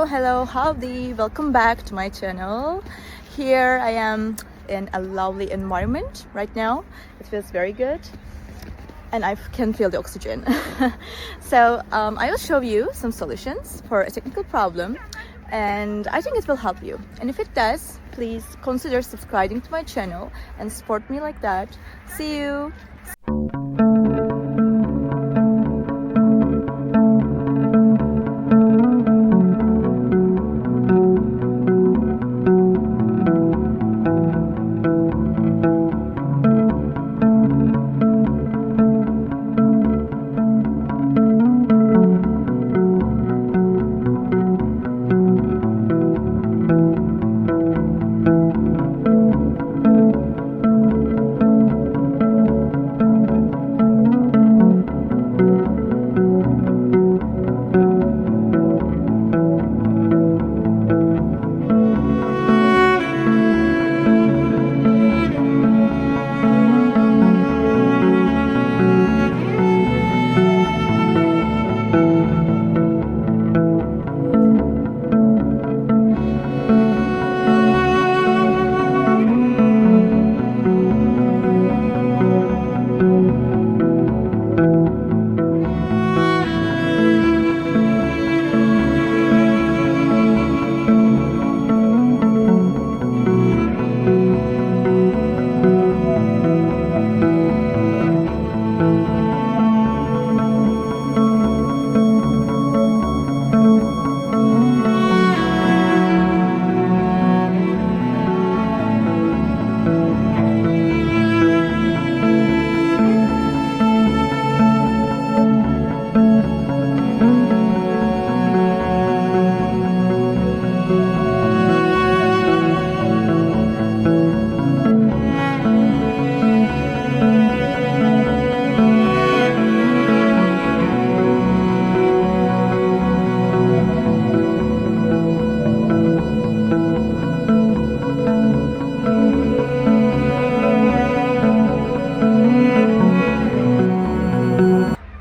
Hello, howdy, welcome back to my channel. Here I am in a lovely environment right now. It feels very good and I can feel the oxygen. So I will show you some solutions for a technical problem, and I think it will help you. And if it does, please consider subscribing to my channel and support me like that. See you.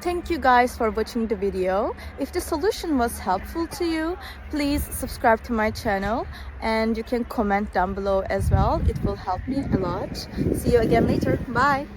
Thank you guys for watching the video. If the solution was helpful to you, please subscribe to my channel and you can comment down below as well. It will help me a lot. See you again later. Bye.